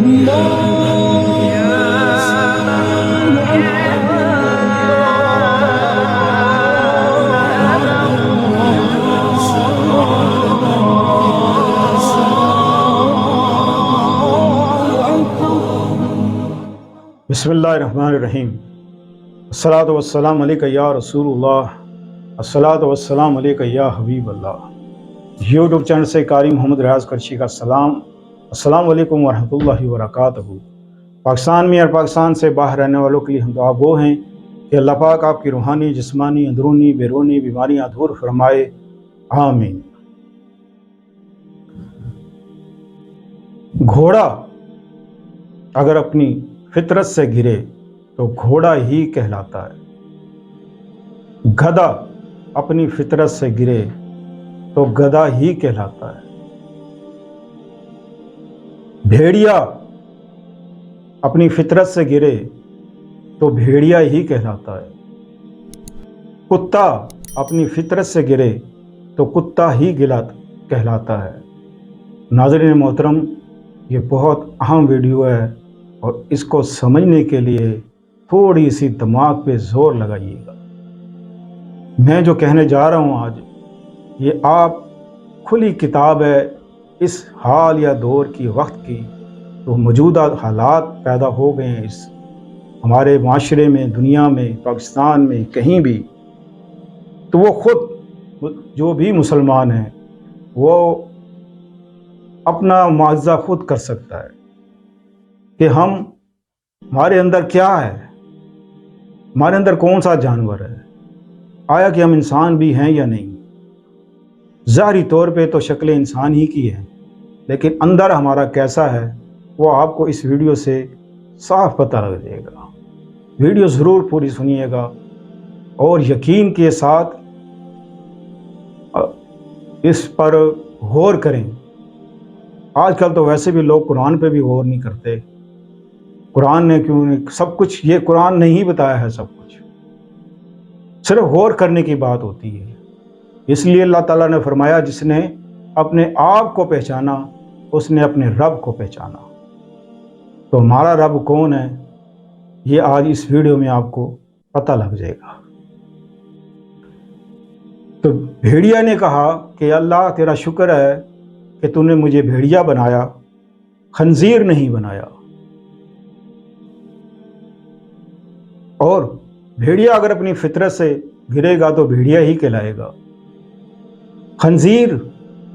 بسم اللہ الرحمن الرحیم۔ الصلاۃ والسلام علیک یا رسول اللہ، الصلاۃ والسلام علیک یا حبیب اللہ۔ یوٹیوب چینل سے قاری محمد ریاض کرشی کا سلام۔ السلام علیکم ورحمۃ اللہ وبرکاتہ۔ پاکستان میں اور پاکستان سے باہر رہنے والوں کے لیے ہم دعا گو ہیں کہ اللہ پاک آپ کی روحانی، جسمانی، اندرونی، بیرونی بیماریاں دور فرمائے، آمین۔ گھوڑا اگر اپنی فطرت سے گرے تو گھوڑا ہی کہلاتا ہے، گدھا اپنی فطرت سے گرے تو گدھا ہی کہلاتا ہے، بھیڑیا اپنی فطرت سے گرے تو بھیڑیا ہی کہلاتا ہے، کتا اپنی فطرت سے گرے تو کتا ہی کہلاتا ہے۔ ناظرین محترم، یہ بہت اہم ویڈیو ہے اور اس کو سمجھنے کے لیے تھوڑی سی دماغ پہ زور لگائیے گا۔ میں جو کہنے جا رہا ہوں آج، یہ آپ کھلی کتاب ہے اس حال یا دور کی، وقت کی تو موجودہ حالات پیدا ہو گئے ہیں اس ہمارے معاشرے میں، دنیا میں، پاکستان میں، کہیں بھی، تو وہ خود جو بھی مسلمان ہیں وہ اپنا معاوضہ خود کر سکتا ہے کہ ہمارے اندر کیا ہے، ہمارے اندر کون سا جانور ہے، آیا کہ ہم انسان بھی ہیں یا نہیں۔ ظاہری طور پہ تو شکل انسان ہی کی ہے، لیکن اندر ہمارا کیسا ہے وہ آپ کو اس ویڈیو سے صاف پتہ لگ جائے گا۔ ویڈیو ضرور پوری سنیے گا اور یقین کے ساتھ اس پر غور کریں۔ آج کل تو ویسے بھی لوگ قرآن پہ بھی غور نہیں کرتے۔ قرآن نے کیوں نہیں، سب کچھ یہ قرآن نے ہی بتایا ہے، سب کچھ صرف غور کرنے کی بات ہوتی ہے۔ اس لیے اللہ تعالیٰ نے فرمایا جس نے اپنے آپ کو پہچانا اس نے اپنے رب کو پہچانا۔ تو ہمارا رب کون ہے یہ آج اس ویڈیو میں آپ کو پتہ لگ جائے گا۔ تو بھیڑیا نے کہا کہ اللہ تیرا شکر ہے کہ تو نے مجھے بھیڑیا بنایا، خنزیر نہیں بنایا۔ اور بھیڑیا اگر اپنی فطرت سے گرے گا تو بھیڑیا ہی کہلائے گا، خنزیر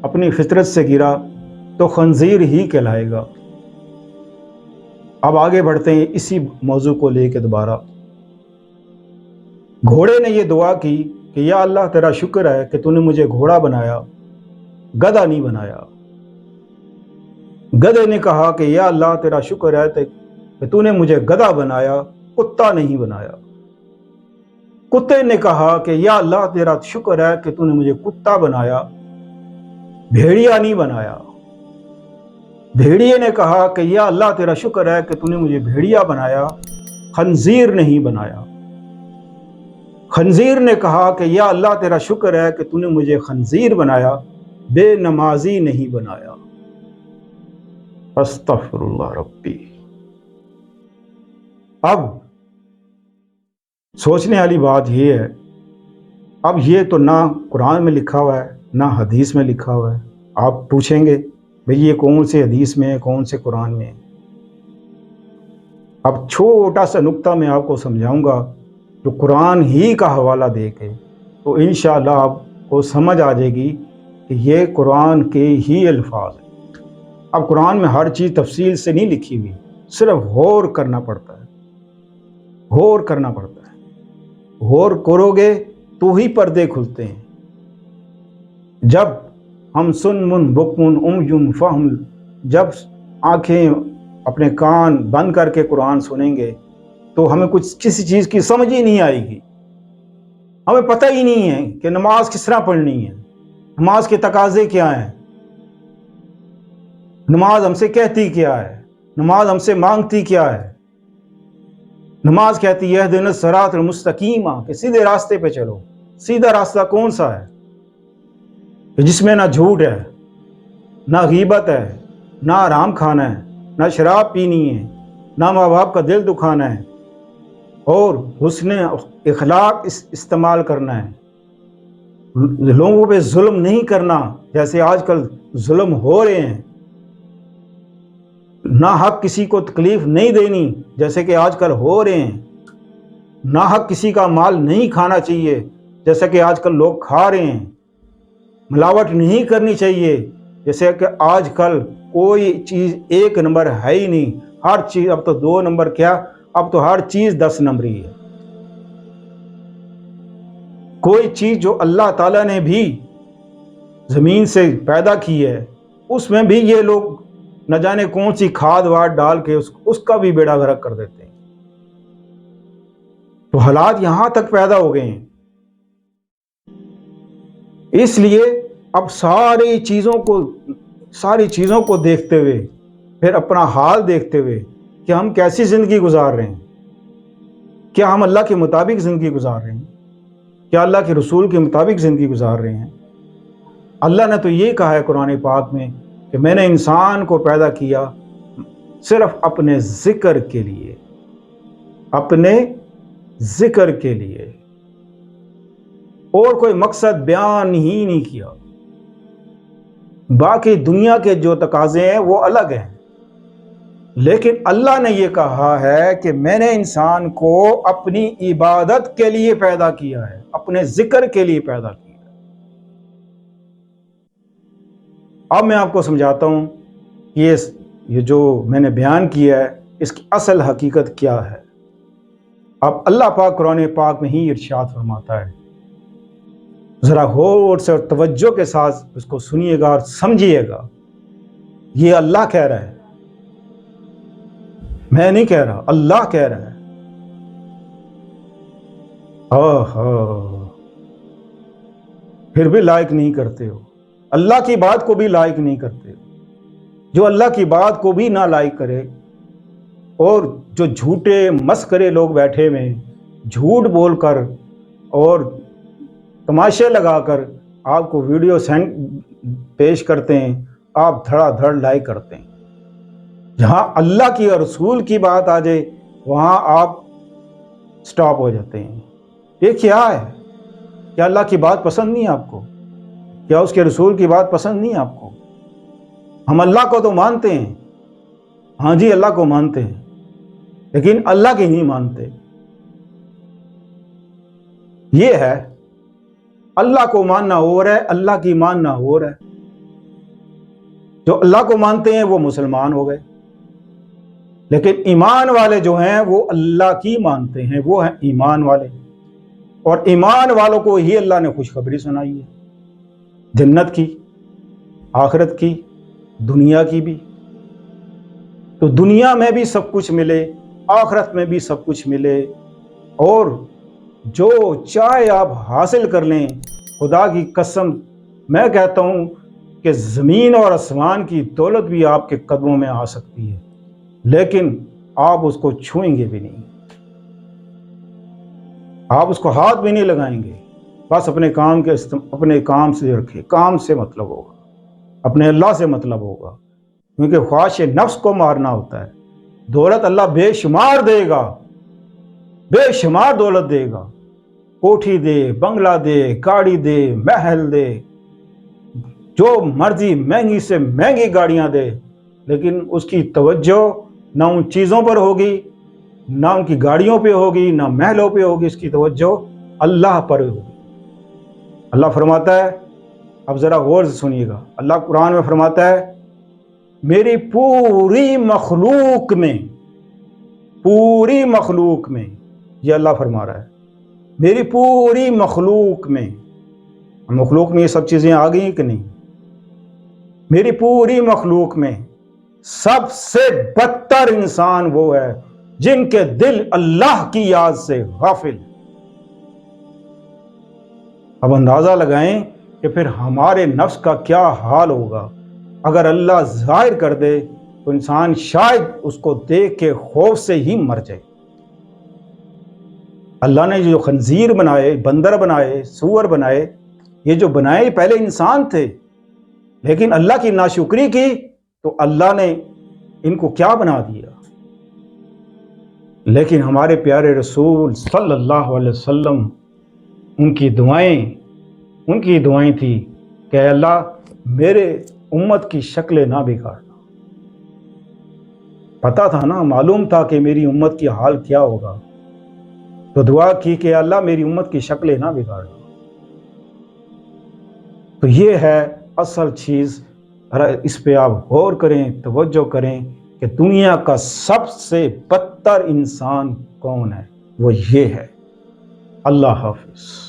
اپنی فطرت سے گرا تو خنزیر ہی کہلائے گا۔ اب آگے بڑھتے ہیں اسی موضوع کو لے کے دوبارہ۔ گھوڑے نے یہ دعا کی کہ یا اللہ تیرا شکر ہے کہ تو نے مجھے گھوڑا بنایا، گدھا نہیں بنایا۔ گدھے نے کہا کہ یا اللہ تیرا شکر ہے کہ تو نے مجھے گدھا بنایا، کتا نہیں بنایا۔ کتے نے کہا کہ یا اللہ تیرا شکر ہے کہ تو نے مجھے کتا بنایا، بھیڑیا نہیں بنایا۔ بھیڑیے نے کہا کہ یا اللہ تیرا شکر ہے کہ تو نے مجھے بھیڑیا بنایا، خنزیر نہیں بنایا۔ خنزیر نے کہا کہ یا اللہ تیرا شکر ہے کہ تو نے مجھے خنزیر بنایا، بے نمازی نہیں بنایا۔ استغفر اللہ ربی۔ اب سوچنے والی بات یہ ہے، اب یہ تو نہ قرآن میں لکھا ہوا ہے نہ حدیث میں لکھا ہوا ہے۔ آپ پوچھیں گے بھئی یہ کون سے حدیث میں ہے، کون سے قرآن میں ہے؟ اب چھوٹا سا نقطہ میں آپ کو سمجھاؤں گا جو قرآن ہی کا حوالہ دے کے، تو انشاءاللہ آپ کو سمجھ آ جائے گی کہ یہ قرآن کے ہی الفاظ ہیں۔ اب قرآن میں ہر چیز تفصیل سے نہیں لکھی ہوئی، صرف غور کرنا پڑتا ہے، غور کرنا پڑتا ہے۔ غور کرو گے تو ہی پردے کھلتے ہیں۔ جب ہم سن بکمن عمي فہم، جب آنکھیں اپنے کان بند کر کے قرآن سنیں گے تو ہمیں کسی چیز کی سمجھ ہی نہیں آئے گی، ہمیں پتہ ہی نہیں ہے کہ نماز کس طرح پڑھنی ہے، نماز کے تقاضے کیا ہیں، نماز ہم سے کہتی کیا ہے، نماز ہم سے مانگتی کیا ہے۔ نماز کہتی ہے اہدنا الصراط المستقیم، کہ سیدھے راستے پہ چلو۔ سیدھا راستہ کون سا ہے؟ کہ جس میں نہ جھوٹ ہے، نہ غیبت ہے، نہ حرام کھانا ہے، نہ شراب پینی ہے، نہ ماں باپ کا دل دکھانا ہے، اور حسن اخلاق استعمال کرنا ہے، لوگوں پہ ظلم نہیں کرنا جیسے آج کل ظلم ہو رہے ہیں، نہ حق کسی کو تکلیف نہیں دینی جیسے کہ آج کل ہو رہے ہیں، نہ حق کسی کا مال نہیں کھانا چاہیے جیسے کہ آج کل لوگ کھا رہے ہیں، ملاوٹ نہیں کرنی چاہیے جیسے کہ آج کل کوئی چیز ایک نمبر ہے ہی نہیں، ہر چیز اب تو 2 نمبر کیا، اب تو ہر چیز 10 نمبری ہے۔ کوئی چیز جو اللہ تعالیٰ نے بھی زمین سے پیدا کی ہے اس میں بھی یہ لوگ نہ جانے کون سی کھاد واد ڈال کے اس کا بھی بیڑا غرق کر دیتے ہیں۔ تو حالات یہاں تک پیدا ہو گئے ہیں، اس لیے اب ساری چیزوں کو دیکھتے ہوئے، پھر اپنا حال دیکھتے ہوئے کہ ہم کیسی زندگی گزار رہے ہیں، کیا ہم اللہ کے مطابق زندگی گزار رہے ہیں، کیا اللہ کے رسول کے مطابق زندگی گزار رہے ہیں۔ اللہ نے تو یہ کہا ہے قرآن پاک میں کہ میں نے انسان کو پیدا کیا صرف اپنے ذکر کے لیے، اپنے ذکر کے لیے، اور کوئی مقصد بیان ہی نہیں کیا۔ باقی دنیا کے جو تقاضے ہیں وہ الگ ہیں، لیکن اللہ نے یہ کہا ہے کہ میں نے انسان کو اپنی عبادت کے لیے پیدا کیا ہے، اپنے ذکر کے لیے پیدا کیا ہے۔ اب میں آپ کو سمجھاتا ہوں کہ یہ جو میں نے بیان کیا ہے اس کی اصل حقیقت کیا ہے۔ اب اللہ پاک قرآن پاک میں ہی ارشاد فرماتا ہے، ذرا غور سے اور توجہ کے ساتھ اس کو سنیے گا اور سمجھیے گا۔ یہ اللہ کہہ رہا ہے، میں نہیں کہہ رہا، اللہ کہہ رہا ہے۔ پھر بھی لائق نہیں کرتے ہو، اللہ کی بات کو بھی لائق نہیں کرتے ہو۔ جو اللہ کی بات کو بھی نہ لائق کرے، اور جو جھوٹے مسخرے لوگ بیٹھے ہوئے جھوٹ بول کر اور تماشے لگا کر آپ کو ویڈیو پیش کرتے ہیں، آپ دھڑا دھڑ لائک کرتے ہیں۔ جہاں اللہ کی اور رسول کی بات آ جائے وہاں آپ سٹاپ ہو جاتے ہیں۔ یہ کیا ہے؟ کیا اللہ کی بات پسند نہیں آپ کو؟ کیا اس کے رسول کی بات پسند نہیں آپ کو؟ ہم اللہ کو تو مانتے ہیں، ہاں جی اللہ کو مانتے ہیں، لیکن اللہ کی نہیں مانتے۔ یہ ہے، اللہ کو ماننا اور ہے، اللہ کی ماننا اور ہے۔ جو اللہ کو مانتے ہیں وہ مسلمان ہو گئے، لیکن ایمان والے جو ہیں وہ اللہ کی مانتے ہیں، وہ ہیں ایمان والے، اور ایمان والوں کو ہی اللہ نے خوشخبری سنائی ہے، جنت کی، آخرت کی، دنیا کی بھی۔ تو دنیا میں بھی سب کچھ ملے، آخرت میں بھی سب کچھ ملے، اور جو چاہے آپ حاصل کر لیں۔ خدا کی قسم میں کہتا ہوں کہ زمین اور آسمان کی دولت بھی آپ کے قدموں میں آ سکتی ہے، لیکن آپ اس کو چھوئیں گے بھی نہیں، آپ اس کو ہاتھ بھی نہیں لگائیں گے۔ بس اپنے کام سے رکھے، کام سے مطلب ہوگا، اپنے اللہ سے مطلب ہوگا، کیونکہ خواہش نفس کو مارنا ہوتا ہے۔ دولت اللہ بے شمار دے گا، بے شمار دولت دے گا، کوٹھی دے، بنگلہ دے، گاڑی دے، محل دے، جو مرضی مہنگی سے مہنگی گاڑیاں دے، لیکن اس کی توجہ نہ ان چیزوں پر ہوگی، نہ ان کی گاڑیوں پہ ہوگی، نہ محلوں پہ ہوگی، اس کی توجہ اللہ پر ہوگی۔ اللہ فرماتا ہے، اب ذرا غور سے سنیے گا، اللہ قرآن میں فرماتا ہے، میری پوری مخلوق میں، یہ اللہ فرما رہا ہے، میری پوری مخلوق میں یہ سب چیزیں آ گئی کہ نہیں؟ میری پوری مخلوق میں سب سے بدتر انسان وہ ہے جن کے دل اللہ کی یاد سے غافل۔ اب اندازہ لگائیں کہ پھر ہمارے نفس کا کیا حال ہوگا اگر اللہ ظاہر کر دے تو انسان شاید اس کو دیکھ کے خوف سے ہی مر جائے۔ اللہ نے جو خنزیر بنائے، بندر بنائے، سور بنائے، یہ جو بنائے پہلے انسان تھے، لیکن اللہ کی ناشکری کی تو اللہ نے ان کو کیا بنا دیا؟ لیکن ہمارے پیارے رسول صلی اللہ علیہ وسلم ان کی دعائیں تھی کہ اے اللہ میرے امت کی شکلیں نہ بگاڑنا۔ پتہ تھا نا، معلوم تھا کہ میری امت کی حال کیا ہوگا، تو دعا کی کہ اللہ میری امت کی شکلیں نہ بگاڑنا۔ تو یہ ہے اصل چیز، اس پہ آپ غور کریں، توجہ کریں کہ دنیا کا سب سے بدتر انسان کون ہے، وہ یہ ہے۔ اللہ حافظ۔